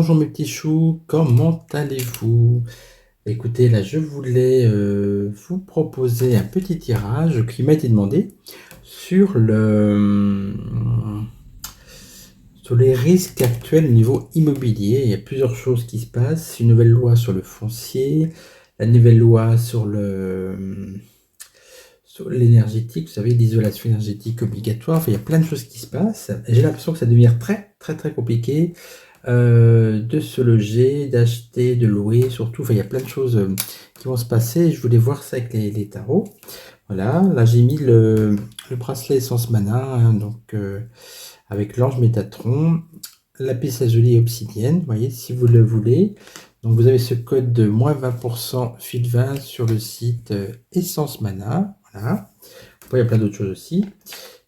bonjour mes petits choux, comment allez-vous? Écoutez, là je voulais vous proposer un petit tirage qui m'a été demandé sur sur les risques actuels au niveau immobilier. Il y a plusieurs choses qui se passent, une nouvelle loi sur le foncier, la nouvelle loi sur sur l'énergétique, vous savez, l'isolation énergétique obligatoire. Enfin, il y a plein de choses qui se passent. Et j'ai l'impression que ça devient très compliqué de se loger, d'acheter, de louer, surtout. Enfin, il y a plein de choses qui vont se passer. Je voulais voir ça avec les tarots. Voilà, là j'ai mis le bracelet Essence Mana, hein, donc avec l'ange Métatron, la piste jolie obsidienne, vous voyez, si vous le voulez. Donc vous avez ce code de moins 20% fil 20 sur le site Essence Mana. Voilà. Après, il y a plein d'autres choses aussi.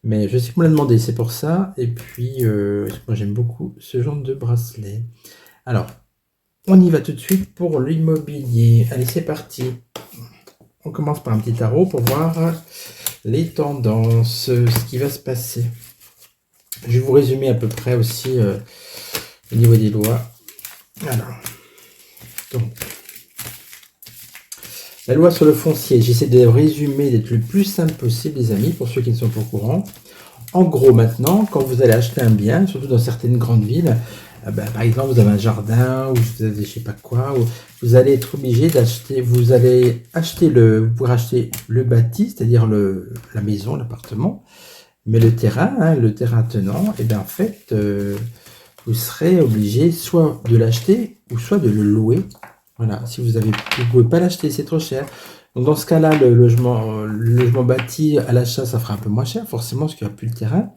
Mais je sais qu'on me l'a demandé, c'est pour ça. Et puis, moi j'aime beaucoup ce genre de bracelet. Alors, on y va tout de suite pour l'immobilier. Allez, c'est parti. On commence par un petit tarot pour voir les tendances, ce qui va se passer. Je vais vous résumer à peu près aussi au niveau des lois. Alors, donc, la loi sur le foncier, j'essaie de résumer, d'être le plus simple possible, les amis, pour ceux qui ne sont pas au courant. En gros, maintenant, quand vous allez acheter un bien, surtout dans certaines grandes villes, par exemple, vous avez un jardin, ou vous avez je sais pas quoi, ou vous allez être obligé d'acheter, vous pourrez acheter le bâti, c'est-à-dire la maison, l'appartement, mais le terrain, hein, le terrain tenant, et bien en fait, vous serez obligé soit de l'acheter, ou soit de le louer. Voilà, si vous ne pouvez pas l'acheter, c'est trop cher. Donc dans ce cas-là, le logement bâti à l'achat, ça fera un peu moins cher, forcément, parce qu'il n'y aura plus le terrain.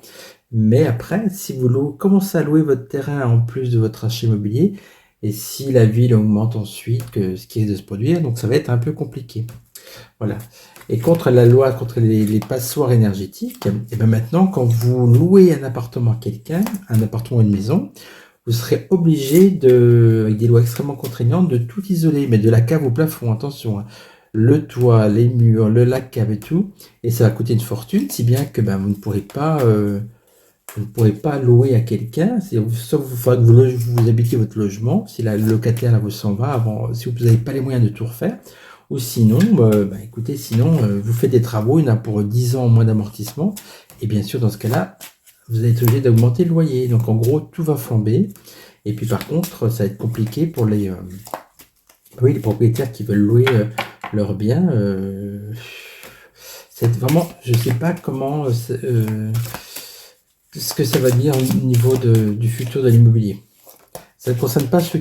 Mais après, si vous commencez à louer votre terrain en plus de votre achat immobilier, et si la ville augmente ensuite, ce qui risque de se produire, donc ça va être un peu compliqué. Voilà. Et contre la loi, contre les passoires énergétiques, et bien maintenant, quand vous louez un appartement à quelqu'un, un appartement ou une maison, vous serez obligé avec des lois extrêmement contraignantes, de tout isoler, mais de la cave au plafond, attention, hein. Le toit, les murs, la cave et tout, et ça va coûter une fortune, si bien que vous ne pourrez pas louer à quelqu'un, sauf il faudra que vous habitiez votre logement, si le locataire là, vous s'en va, si vous n'avez pas les moyens de tout refaire, ou sinon, écoutez, sinon, vous faites des travaux, il y en a pour 10 ans au moins d'amortissement, et bien sûr, dans ce cas-là, vous allez être obligé d'augmenter le loyer. Donc en gros, tout va flamber. Et puis par contre, ça va être compliqué pour les propriétaires qui veulent louer leurs biens. C'est vraiment, je ne sais pas comment, ce que ça va dire au niveau du futur de l'immobilier. Ça ne concerne pas ceux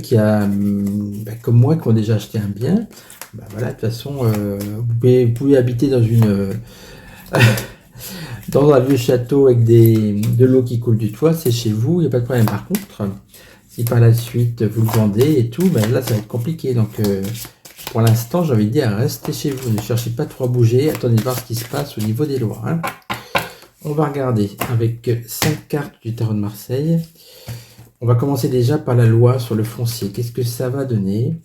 comme moi, qui ont déjà acheté un bien. Voilà, de toute façon, vous pouvez habiter dans dans un vieux château avec de l'eau qui coule du toit, c'est chez vous, il n'y a pas de problème. Par contre, si par la suite vous le vendez et tout, là ça va être compliqué. Donc pour l'instant, j'ai envie de dire, restez chez vous, ne cherchez pas trop à bouger, attendez de voir ce qui se passe au niveau des lois. Hein. On va regarder avec 5 cartes du tarot de Marseille. On va commencer déjà par la loi sur le foncier. Qu'est-ce que ça va donner?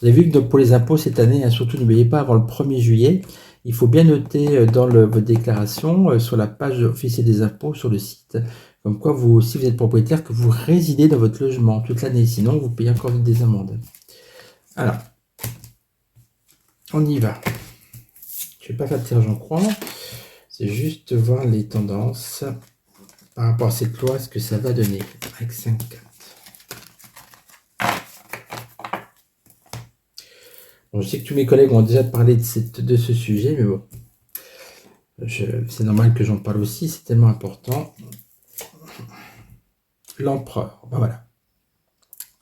Vous avez vu que donc, pour les impôts cette année, hein, surtout n'oubliez pas avant le 1er juillet, il faut bien noter dans vos déclarations sur la page officielle des impôts sur le site, comme quoi si vous êtes propriétaire, que vous résidez dans votre logement toute l'année, sinon vous payez encore des amendes. Alors, on y va. Je ne vais pas faire de tirage en croix, c'est juste voir les tendances par rapport à cette loi, ce que ça va donner avec 5 cartes. Bon, je sais que tous mes collègues ont déjà parlé de ce sujet, mais bon, c'est normal que j'en parle aussi, c'est tellement important. L'empereur, voilà.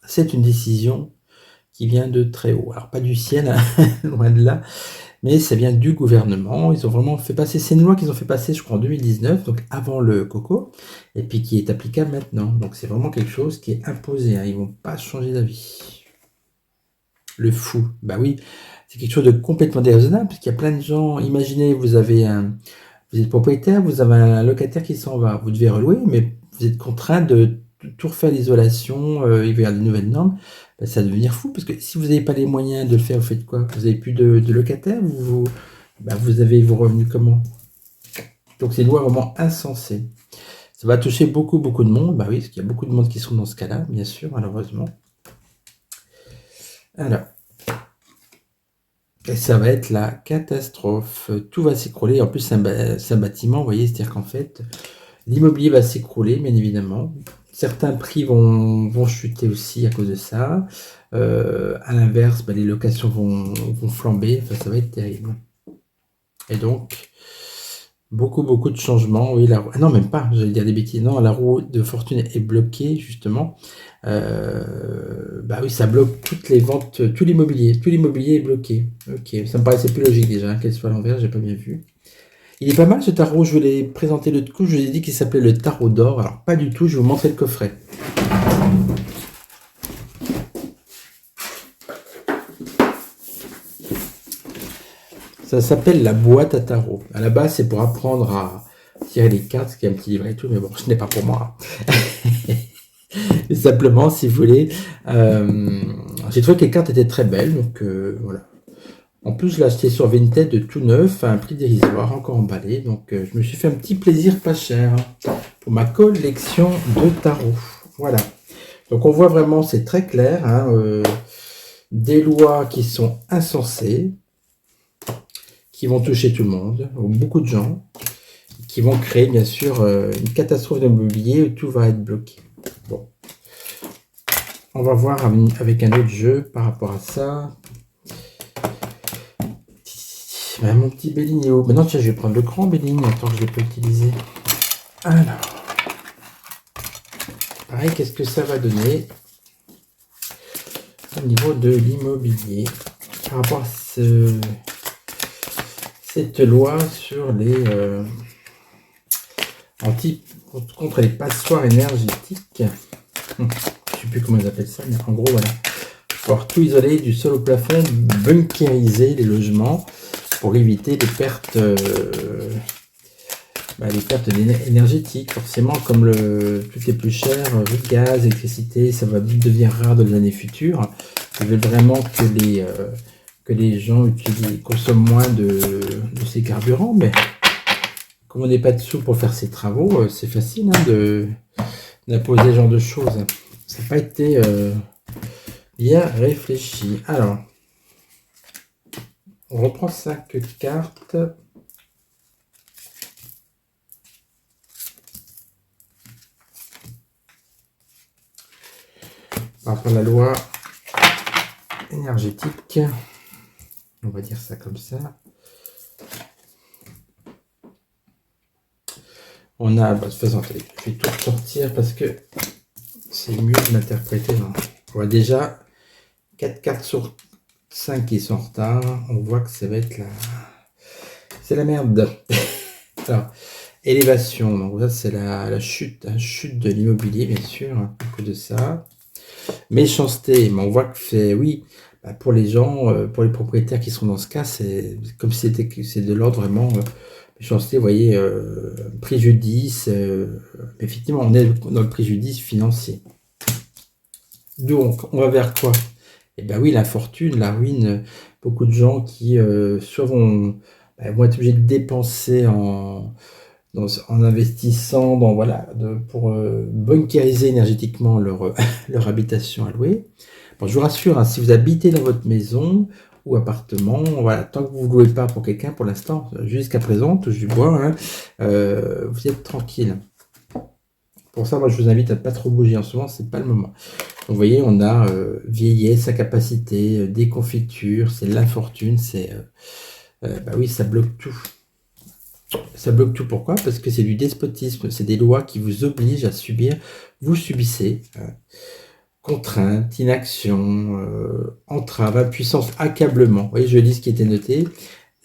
C'est une décision qui vient de très haut. Alors, pas du ciel, hein, loin de là, mais ça vient du gouvernement. Ils ont vraiment fait passer, c'est une loi qu'ils ont fait passer, je crois, en 2019, donc avant le coco, et puis qui est applicable maintenant. Donc, c'est vraiment quelque chose qui est imposé, hein. Ils ne vont pas changer d'avis. Le fou, oui, c'est quelque chose de complètement déraisonnable, parce qu'il y a plein de gens, imaginez, vous êtes propriétaire, vous avez un locataire qui s'en va, vous devez relouer, mais vous êtes contraint de tout refaire l'isolation, il va y avoir des nouvelles normes, ça va devenir fou, parce que si vous n'avez pas les moyens de le faire, vous faites quoi? Vous n'avez plus de locataires, vous avez vos revenus comment? Donc c'est une loi vraiment insensée. Ça va toucher beaucoup, beaucoup de monde. Bah oui, parce qu'il y a beaucoup de monde qui sont dans ce cas-là, bien sûr, malheureusement. Alors, et ça va être la catastrophe. Tout va s'écrouler. En plus, c'est un bâtiment, vous voyez, c'est-à-dire qu'en fait, l'immobilier va s'écrouler, bien évidemment. Certains prix vont chuter aussi à cause de ça. À l'inverse, bah, les locations vont flamber. Enfin, ça va être terrible. Et donc, beaucoup, beaucoup de changements. Oui, ah non, même pas, j'allais dire des bêtises. Non, la roue de fortune est bloquée, justement. Bah oui, ça bloque toutes les ventes, tout l'immobilier. Tout l'immobilier est bloqué. Ok, ça me paraissait plus logique déjà, hein, qu'elle soit à l'envers, j'ai pas bien vu. Il est pas mal ce tarot, je vous l'ai présenté l'autre coup, je vous ai dit qu'il s'appelait le tarot d'or. Alors, pas du tout, je vais vous montrer le coffret. Ça s'appelle la boîte à tarot. À la base, c'est pour apprendre à tirer les cartes, ce qui est un petit livret et tout, mais bon, ce n'est pas pour moi. Et simplement, si vous voulez, j'ai trouvé que les cartes étaient très belles, donc voilà. En plus, je l'ai acheté sur Vinted de tout neuf, à un prix dérisoire, encore emballé. Donc, je me suis fait un petit plaisir pas cher pour ma collection de tarots. Voilà. Donc, on voit vraiment, c'est très clair, hein, des lois qui sont insensées, qui vont toucher tout le monde, beaucoup de gens, qui vont créer, bien sûr, une catastrophe immobilière où tout va être bloqué. Bon. On va voir avec un autre jeu par rapport à ça. Mon petit Béligno. Maintenant, tiens, je vais prendre le grand Béligne. Attends, je ne l'ai pas utilisé. Alors. Pareil, qu'est-ce que ça va donner au niveau de l'immobilier par rapport à cette loi sur les contre les passoires énergétiques. Je ne sais plus comment ils appellent ça, mais en gros, voilà. Il faut avoir tout isolé du sol au plafond, bunkériser les logements pour éviter les pertes énergétiques. Forcément, comme tout est plus cher, le gaz, l'électricité, ça va vite devenir rare dans les années futures. Ils veulent vraiment que les gens consomment moins de ces carburants, mais comme on n'est pas de sous pour faire ces travaux, c'est facile d'imposer ce genre de choses. Ça n'a pas été bien réfléchi. Alors, on reprend 5 cartes. Par rapport à la loi énergétique, on va dire ça comme ça. On a, de toute façon, je vais tout sortir parce que c'est mieux de l'interpréter. On voit déjà 4 cartes sur 5 qui sont en retard. On voit que ça va être c'est la merde. Alors, élévation, donc ça c'est la chute, chute de l'immobilier, bien sûr, un peu de ça. Méchanceté, mais on voit que pour les gens, pour les propriétaires qui sont dans ce cas, c'est comme si c'est de l'ordre vraiment méchanceté, vous voyez, préjudice, mais effectivement, on est dans le préjudice financier. Donc, on va vers quoi? Eh bien oui, l'infortune, la ruine, beaucoup de gens qui soit vont être obligés de dépenser en investissant pour bunkériser énergétiquement leur habitation à louer. Bon, je vous rassure, hein, si vous habitez dans votre maison ou appartement, voilà, tant que vous ne louez pas pour quelqu'un, pour l'instant, jusqu'à présent, touche du bois, hein, vous êtes tranquille. Pour ça, moi, je vous invite à ne pas trop bouger en ce moment, c'est pas le moment. Donc, vous voyez, on a vieillesse, incapacité, déconfiture, c'est l'infortune, oui, ça bloque tout. Ça bloque tout, pourquoi? Parce que c'est du despotisme, c'est des lois qui vous obligent à subir, vous subissez. Contrainte, inaction, entrave, impuissance, accablement. Vous voyez, je lis ce qui était noté.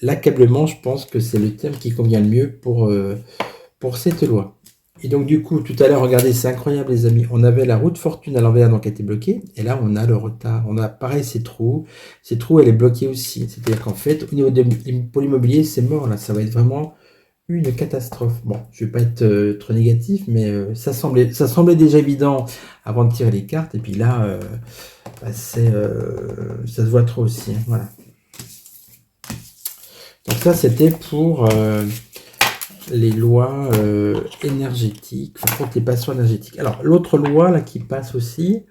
L'accablement, je pense que c'est le terme qui convient le mieux pour cette loi. Et donc, du coup, tout à l'heure, regardez, c'est incroyable, les amis. On avait la roue de fortune à l'envers, donc elle était bloquée. Et là, on a le retard. On a pareil, ces trous. Ces trous, elle est bloquée aussi. C'est-à-dire qu'en fait, au niveau pour l'immobilier, c'est mort, là. Ça va être vraiment une catastrophe. Bon, je vais pas être trop négatif, mais ça semblait déjà évident avant de tirer les cartes. Et puis là, ça se voit trop aussi. Voilà. Donc ça, c'était pour les lois énergétiques, enfin, contre les passions énergétiques. Alors, l'autre loi là qui passe aussi,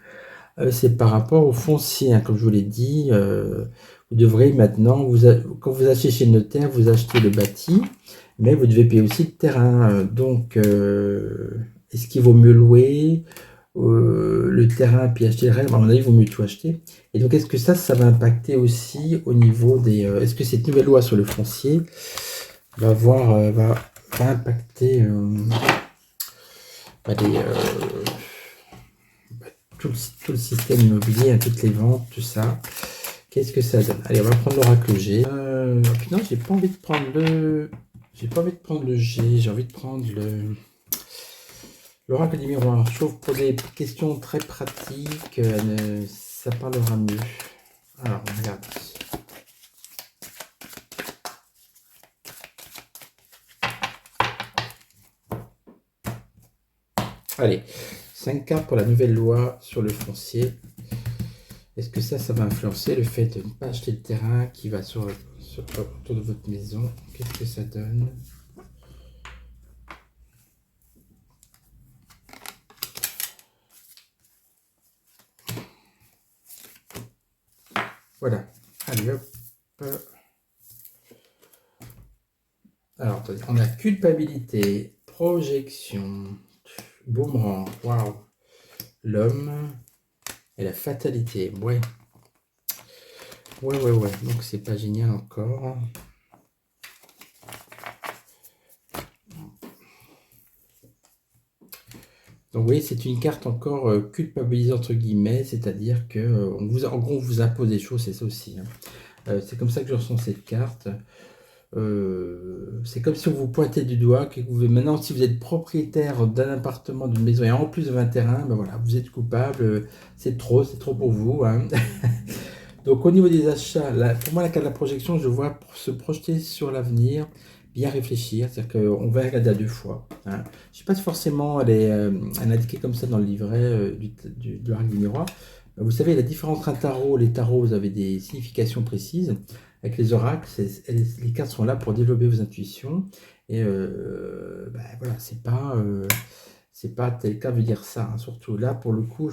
c'est par rapport au foncier, hein. Comme je vous l'ai dit, vous devrez maintenant, quand vous achetez chez le notaire, vous achetez le bâti, mais vous devez payer aussi le terrain. Donc, est-ce qu'il vaut mieux louer le terrain puis acheter le reste? À mon avis, il vaut mieux tout acheter. Et donc, est-ce que ça va impacter aussi au niveau des... est-ce que cette nouvelle loi sur le foncier va impacter bah, tout le système immobilier, hein, toutes les ventes, tout ça? Qu'est-ce que ça donne? Allez, on va prendre l'oracle G. Non, j'ai pas envie de prendre le... J'ai pas envie de prendre le G, j'ai envie de prendre l'oracle des miroirs. Je trouve pour des questions très pratiques, ça parlera mieux. Alors, on regarde. Allez, 5 cartes pour la nouvelle loi sur le foncier. Est-ce que ça va influencer le fait de ne pas acheter le terrain qui va autour de votre maison? Qu'est-ce que ça donne? Voilà. Allez, hop. Alors, attendez, on a culpabilité, projection, boomerang, waouh, l'homme et la fatalité. Ouais. Donc, c'est pas génial encore. Donc, vous voyez, c'est une carte encore culpabilisée, entre guillemets, c'est-à-dire que en gros, on vous impose des choses, c'est ça aussi, hein. C'est comme ça que je ressens cette carte. C'est comme si on vous pointait du doigt, que maintenant, si vous êtes propriétaire d'un appartement, d'une maison et en plus de 20 terrains, ben voilà, vous êtes coupable, c'est trop pour vous, hein. Donc au niveau des achats, pour moi la carte de la projection, je vois pour se projeter sur l'avenir, bien réfléchir, c'est-à-dire qu'on va regarder à deux fois, hein. Je ne sais pas si forcément elle est indiquée comme ça dans le livret de l'oracle du miroir. Vous savez, la différence entre un tarot, les tarots, vous avez des significations précises. Avec les oracles, les cartes sont là pour développer vos intuitions. Et voilà, c'est pas tel cas veut dire ça, hein. Surtout là, pour le coup,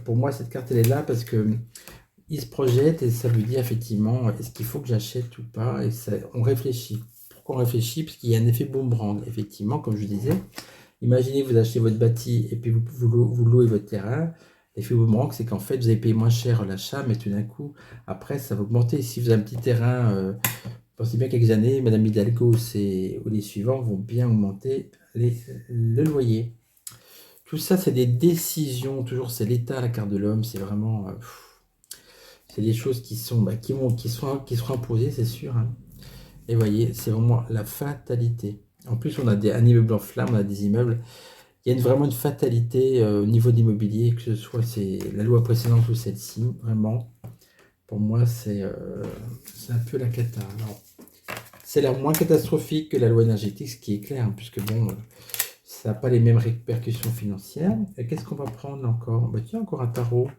pour moi, cette carte, elle est là parce que il se projette et ça lui dit effectivement, est-ce qu'il faut que j'achète ou pas? Et on réfléchit. Pourquoi on réfléchit? Parce qu'il y a un effet boomerang, effectivement, comme je disais. Imaginez que vous achetez votre bâti et puis vous louez votre terrain. L'effet boomerang, c'est qu'en fait, vous avez payé moins cher l'achat, mais tout d'un coup, après, ça va augmenter. Si vous avez un petit terrain, pensez bien quelques années, Madame Hidalgo ou les suivants vont bien augmenter le loyer. Tout ça, c'est des décisions. Toujours, c'est l'état, la carte de l'homme. C'est vraiment... c'est des choses qui seront imposées, c'est sûr, hein. Et voyez, c'est vraiment la fatalité. En plus, on a un immeuble en flammes, on a des immeubles. Il y a vraiment une fatalité au niveau de l'immobilier, que ce soit c'est la loi précédente ou celle-ci, vraiment. Pour moi, c'est un peu la cata. Alors, c'est l'air moins catastrophique que la loi énergétique, ce qui est clair, hein, puisque bon, ça n'a pas les mêmes répercussions financières. Et qu'est-ce qu'on va prendre encore? Bah tiens, encore un tarot.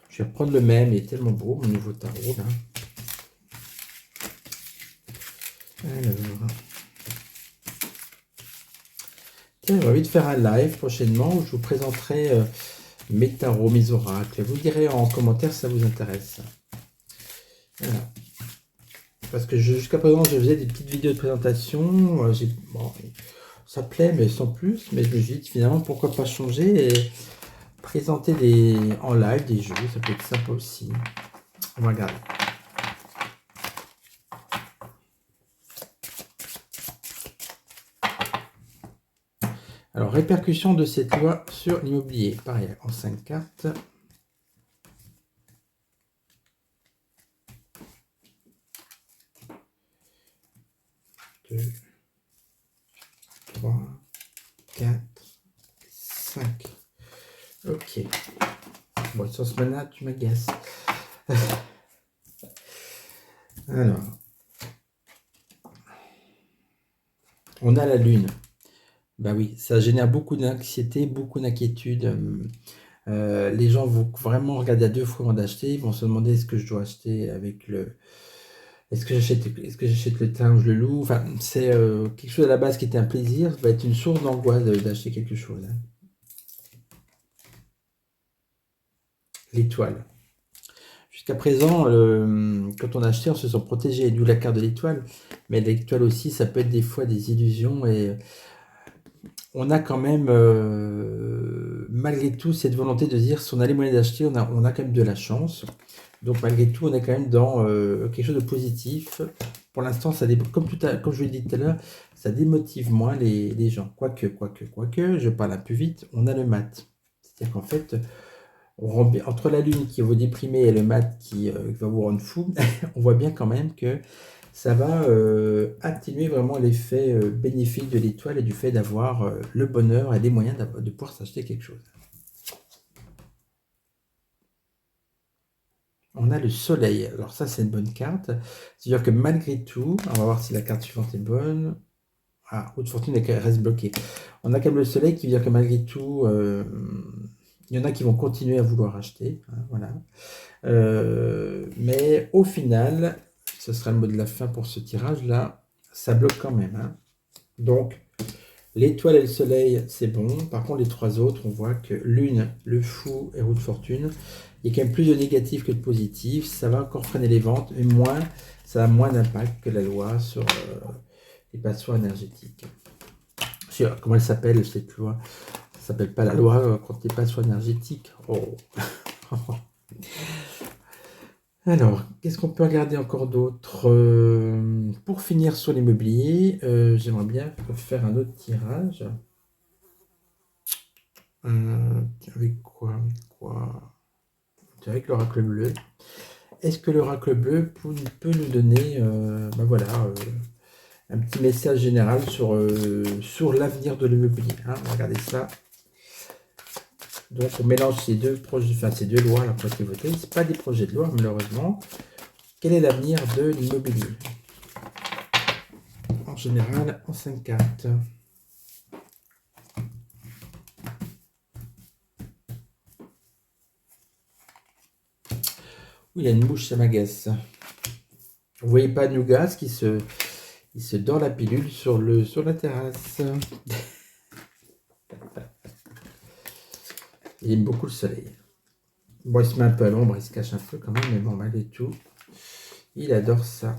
Je vais reprendre le même, il est tellement beau, mon nouveau tarot, là. Alors... Tiens, j'ai envie de faire un live prochainement où je vous présenterai mes tarots, mes oracles. Vous direz en commentaire si ça vous intéresse. Voilà. Parce que jusqu'à présent, je faisais des petites vidéos de présentation. Bon, ça plaît, mais sans plus. Mais je me suis dit, finalement, pourquoi pas changer et présenter en live des jeux. Ça peut être sympa aussi. On va regarder. Alors, répercussion de cette loi sur l'immobilier. Pareil, en 5 cartes. 2, 3, 4, 5. Ok. Bon, sur ce moment-là, tu m'agaces. Alors. On a la lune. Bah oui, ça génère beaucoup d'anxiété, beaucoup d'inquiétude. Les gens vont vraiment regarder à deux fois avant d'acheter. Ils vont se demander est-ce que je dois acheter avec Est-ce que j'achète le terrain ou je le loue? Enfin, c'est quelque chose à la base qui était un plaisir, ça va être une source d'angoisse d'acheter quelque chose, hein. L'étoile. Jusqu'à présent, quand on achetait, on se sent protégé, d'où la carte de l'étoile. Mais l'étoile aussi, ça peut être des fois des illusions et on a quand même, malgré tout, cette volonté de dire si on a les moyens d'acheter, on a quand même de la chance. Donc malgré tout, on est quand même dans quelque chose de positif. Pour l'instant, comme je l'ai dit tout à l'heure, ça démotive moins les gens. Quoique, je parle un peu vite, on a le mat. C'est-à-dire qu'en fait, entre la lune qui va vous déprimer et le mat qui va vous rendre fou, on voit bien quand même que ça va atténuer vraiment l'effet bénéfique de l'étoile et du fait d'avoir le bonheur et les moyens de pouvoir s'acheter quelque chose. On a le soleil. Alors ça, c'est une bonne carte. C'est-à-dire que malgré tout, on va voir si la carte suivante est bonne. Ah, roue de fortune elle reste bloquée. On a quand même le soleil qui veut dire que malgré tout, il y en a qui vont continuer à vouloir acheter, hein, voilà. Mais au final, ce sera le mot de la fin pour ce tirage-là, ça bloque quand même, hein. Donc, l'étoile et le soleil, c'est bon. Par contre, les trois autres, on voit que lune, le fou et roue de fortune, il y a quand même plus de négatif que de positif. Ça va encore freiner les ventes, mais ça a moins d'impact que la loi sur les passoires énergétiques. Je sais pas comment elle s'appelle, cette loi. Ça s'appelle pas la loi contre les passoires énergétiques. Oh. Alors, qu'est-ce qu'on peut regarder encore d'autre? Pour finir sur l'immobilier, j'aimerais bien faire un autre tirage. Avec quoi? Avec l'oracle bleu. Est-ce que l'oracle bleu peut nous donner voilà, un petit message général sur l'avenir de l'immobilier, hein? Regardez ça. Donc on mélange ces deux projets, enfin ces deux lois là, qui ont été votées. Ce pas des projets de loi, malheureusement. Quel est l'avenir de l'immobilier? En général, en 5 cartes. Oui, il y a une mouche, ça m'agace. Vous voyez pas Nougat il se dort la pilule sur la terrasse. Il aime beaucoup le soleil. Bon, il se met un peu à l'ombre, il se cache un peu quand même, mais bon, malgré tout, il adore ça.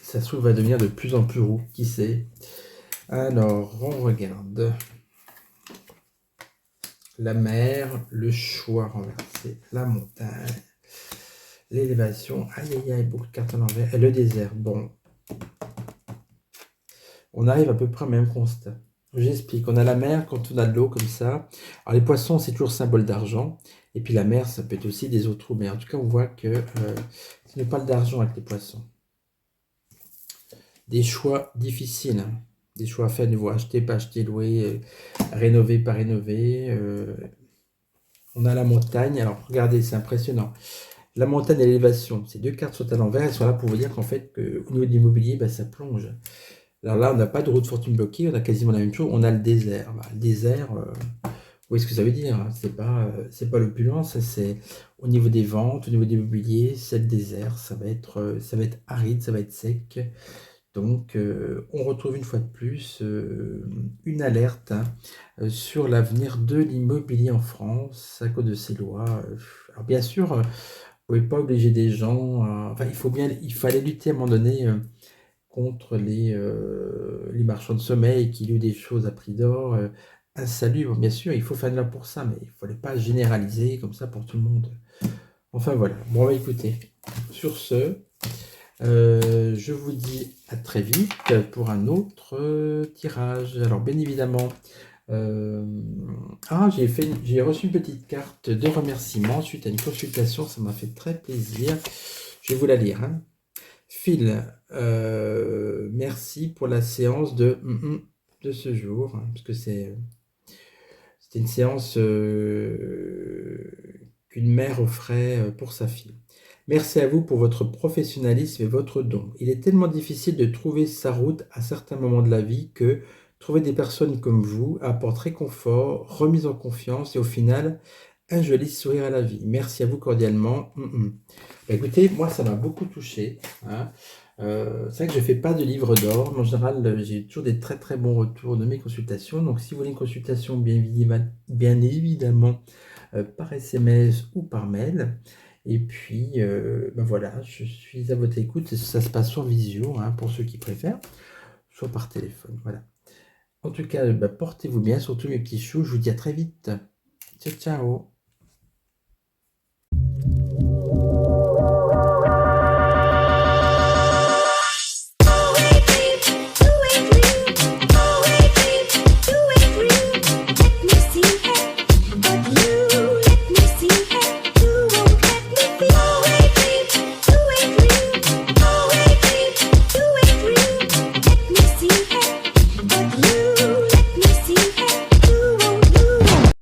Ça se trouve va devenir de plus en plus roux, qui sait. Alors, on regarde. La mer, le choix renversé, la montagne, l'élévation, aïe aïe aïe, beaucoup de cartes à l'envers, et le désert. Bon, on arrive à peu près au même constat. J'explique, on a la mer quand on a de l'eau comme ça. Alors les poissons, c'est toujours symbole d'argent. Et puis la mer, ça peut être aussi des eaux troubles. Mais en tout cas, on voit que ce n'est pas d'argent avec les poissons. Des choix difficiles, hein. Des choix à faire, nouveau acheter, pas acheter, louer, rénover, pas rénover. On a la montagne. Alors regardez, c'est impressionnant. La montagne et l'élévation, ces deux cartes sont à l'envers. Elles sont là pour vous dire qu'en fait, au niveau de l'immobilier, ça plonge. Alors là, on n'a pas de roue de fortune bloquée, on a quasiment la même chose, on a le désert. Le désert, vous voyez ce que ça veut dire, hein. C'est pas l'opulence, c'est au niveau des ventes, au niveau de l'immobilier, c'est le désert, ça va être aride, ça va être sec. Donc, on retrouve une fois de plus une alerte, hein, sur l'avenir de l'immobilier en France à cause de ces lois. Alors bien sûr, vous ne pouvez pas obliger des gens, enfin il fallait lutter à un moment donné contre les marchands de sommeil qui louent des choses à prix d'or, insalubres. Bien sûr, il faut faire de là pour ça, mais il ne fallait pas généraliser comme ça pour tout le monde. Enfin voilà, bon bah écoutez, sur ce, je vous dis à très vite pour un autre tirage. Alors bien évidemment, j'ai reçu une petite carte de remerciement suite à une consultation, ça m'a fait très plaisir. Je vais vous la lire, hein. Phil, merci pour la séance de ce jour, hein, parce que c'était une séance qu'une mère offrait pour sa fille. Merci à vous pour votre professionnalisme et votre don. Il est tellement difficile de trouver sa route à certains moments de la vie que trouver des personnes comme vous apporte réconfort, remise en confiance et au final un joli sourire à la vie. Merci à vous cordialement. Bah, écoutez, moi, ça m'a beaucoup touché, hein. C'est vrai que je fais pas de livre d'or, mais en général, j'ai toujours des très très bons retours de mes consultations. Donc, si vous voulez une consultation, bien évidemment, par SMS ou par mail. Et puis, ben voilà, je suis à votre écoute. Ça se passe sur visio, hein, pour ceux qui préfèrent, soit par téléphone. Voilà. En tout cas, bah, portez-vous bien, surtout mes petits choux. Je vous dis à très vite. Ciao, ciao.